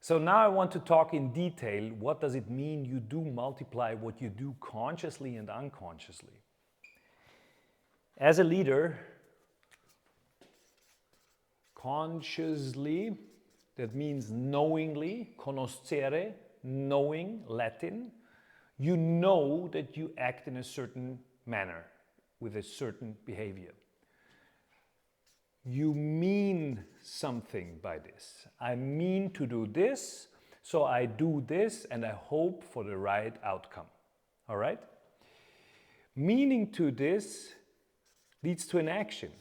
So now I want to talk in detail, what does it mean you do multiply what you do consciously and unconsciously? As a leader, consciously, that means knowingly, conoscere, knowing, Latin, you know that you act in a certain manner, with a certain behavior. You mean something by this. I mean to do this, so I do this and I hope for the right outcome. All right? Meaning to this leads to an action,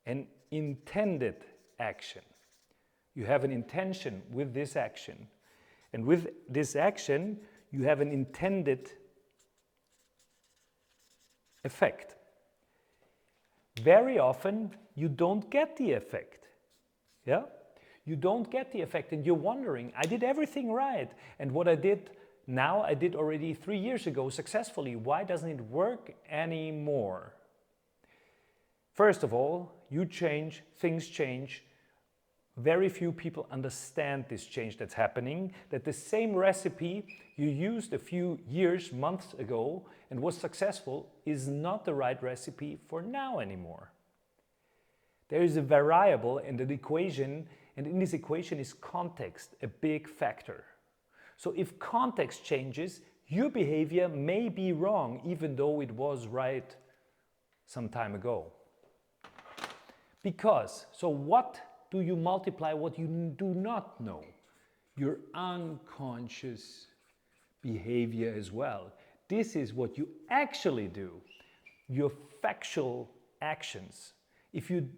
an intended action. You have an intention with this action, and with this action, you have an intended effect. Very often, you don't get the effect. Yeah? You don't get the effect, and you're wondering, I did everything right, and what I did now, I did already 3 years ago successfully. Why doesn't it work anymore? First of all, you change, things change. Very few people understand this change that's happening, that the same recipe you used a few years, months ago and was successful is not the right recipe for now anymore. There is a variable in the equation, and in this equation is context, a big factor. So if context changes, your behavior may be wrong even though it was right some time ago. Because, so what do you multiply what you do not know? Your unconscious behavior as well. This is what you actually do, your factual actions. If you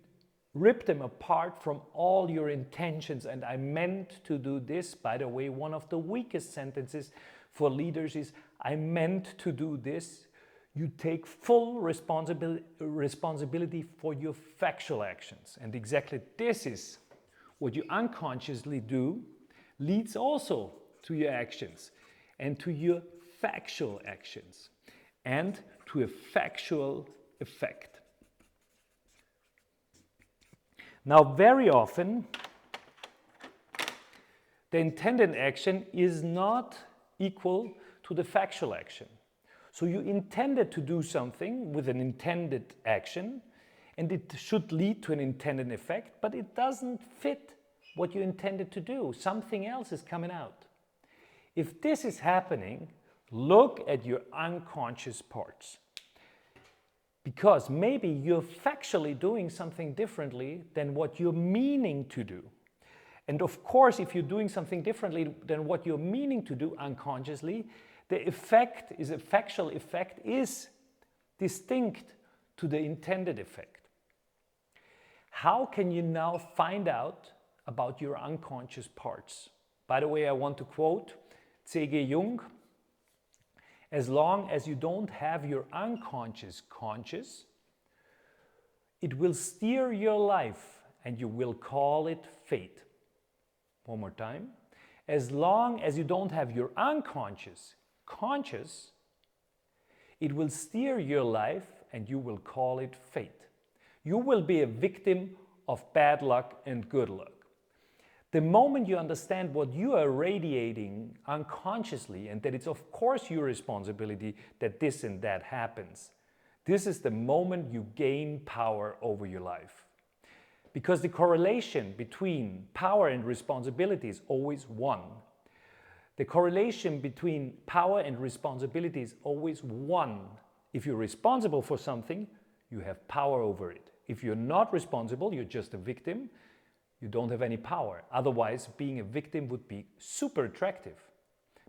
rip them apart from all your intentions, and I meant to do this, by the way, one of the weakest sentences for leaders is, I meant to do this. You take full responsibility for your factual actions. And exactly this is what you unconsciously do, leads also to your actions and to your factual actions and to a factual effect. Now, very often, the intended action is not equal to the factual action. So you intended to do something with an intended action, and it should lead to an intended effect, but it doesn't fit what you intended to do. Something else is coming out. If this is happening, look at your unconscious parts. Because maybe you're factually doing something differently than what you're meaning to do. And of course, if you're doing something differently than what you're meaning to do unconsciously, the effect is a factual effect is distinct to the intended effect. How can you now find out about your unconscious parts? By the way, I want to quote C.G. Jung. As long as you don't have your unconscious conscious, it will steer your life and you will call it fate. One more time. As long as you don't have your unconscious conscious, it will steer your life and you will call it fate. You will be a victim of bad luck and good luck. The moment you understand what you are radiating unconsciously and that it's of course your responsibility that this and that happens, this is the moment you gain power over your life. Because the correlation between power and responsibility is always 1. The correlation between power and responsibility is always 1. If you're responsible for something, you have power over it. If you're not responsible, you're just a victim, you don't have any power. Otherwise, being a victim would be super attractive.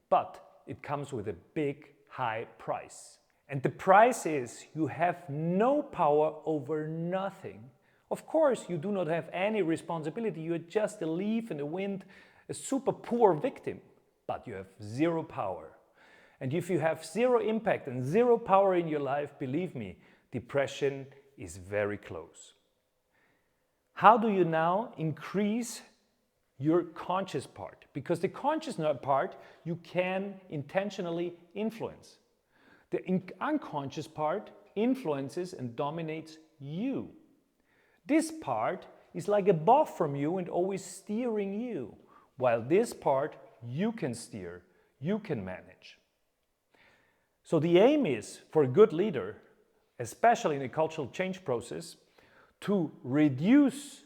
But it comes with a big, high price. And the price is you have no power over nothing. Of course, you do not have any responsibility. You are just a leaf in the wind, a super poor victim. But you have zero power. And if you have zero impact and zero power in your life, believe me, depression is very close. How do you now increase your conscious part? Because the conscious part you can intentionally influence. The unconscious part influences and dominates you. This part is like above from you and always steering you. while this part you can steer, you can manage. So the aim is for a good leader, especially in a cultural change process, to reduce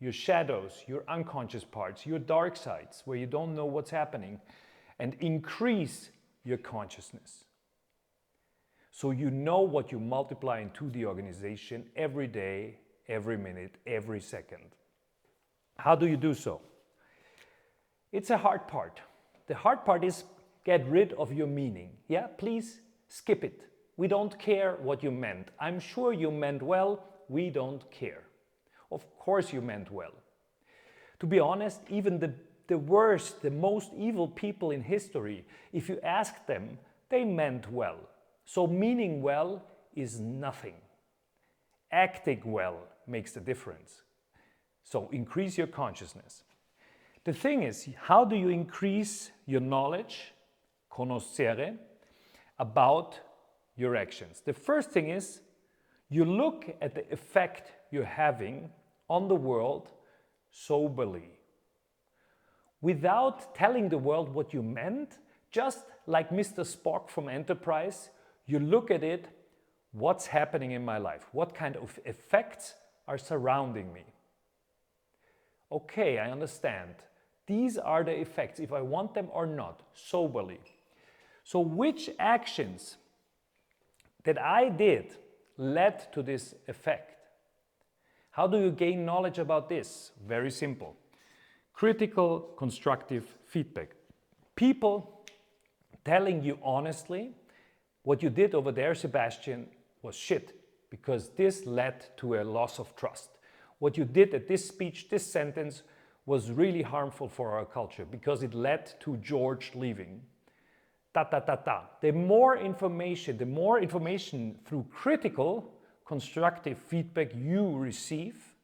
your shadows, your unconscious parts, your dark sides, where you don't know what's happening, and increase your consciousness. So you know what you multiply into the organization every day, every minute, every second. How do you do so? It's a hard part. The hard part is get rid of your meaning. Yeah, please skip it. We don't care what you meant. I'm sure you meant well. We don't care. Of course you meant well. To be honest, even the worst, the most evil people in history, if you ask them, they meant well. So meaning well is nothing. Acting well makes the difference. So increase your consciousness. The thing is, how do you increase your knowledge, conoscere, about your actions? The first thing is, you look at the effect you're having on the world soberly. Without telling the world what you meant, just like Mr. Spock from Enterprise, you look at it, what's happening in my life? What kind of effects are surrounding me? Okay, I understand. These are the effects, if I want them or not, soberly. So which actions that I did led to this effect? How do you gain knowledge about this? Very simple. Critical, constructive feedback. People telling you honestly, what you did over there, Sebastian, was shit, because this led to a loss of trust. What you did at this speech, this sentence, was really harmful for our culture, because it led to George leaving. The more information through critical, constructive feedback you receive,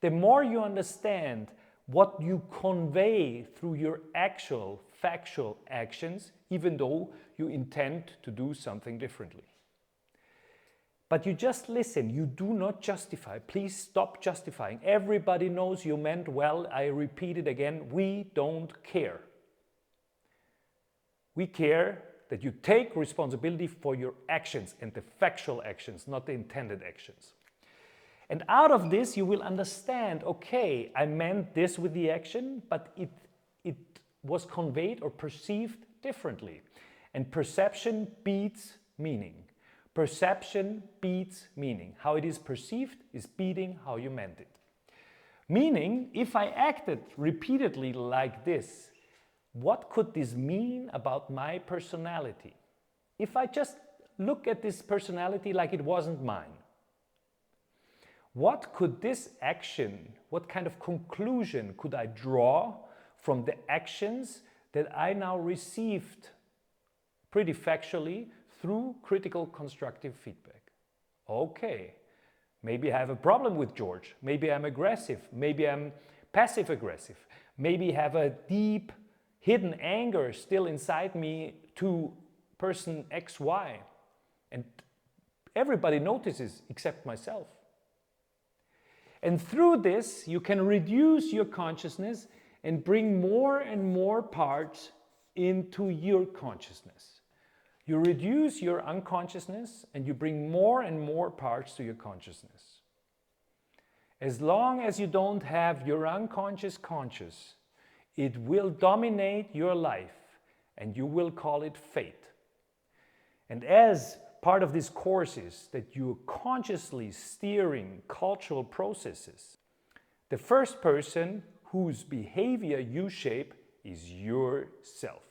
the more you understand what you convey through your actual factual actions, even though you intend to do something differently. But you just listen, you do not justify. Please stop justifying. Everybody knows you meant well. I repeat it again, we don't care. We care that you take responsibility for your actions, and the factual actions, not the intended actions. And out of this you will understand, okay, I meant this with the action, but it was conveyed or perceived differently. And perception beats meaning. Perception beats meaning. How it is perceived is beating how you meant it. Meaning, if I acted repeatedly like this, what could this mean about my personality? If I just look at this personality like it wasn't mine, what could this action, what kind of conclusion could I draw from the actions that I now received pretty factually through critical constructive feedback? Okay, maybe I have a problem with George, maybe I'm aggressive, maybe I'm passive aggressive, maybe have a deep hidden anger still inside me to person XY, and everybody notices except myself. And through this you can reduce your consciousness and bring more and more parts into your consciousness. You reduce your unconsciousness and you bring more and more parts to your consciousness. As long as you don't have your unconscious conscious, it will dominate your life and you will call it fate. And as part of this course is that you're consciously steering cultural processes, the first person whose behavior you shape is yourself.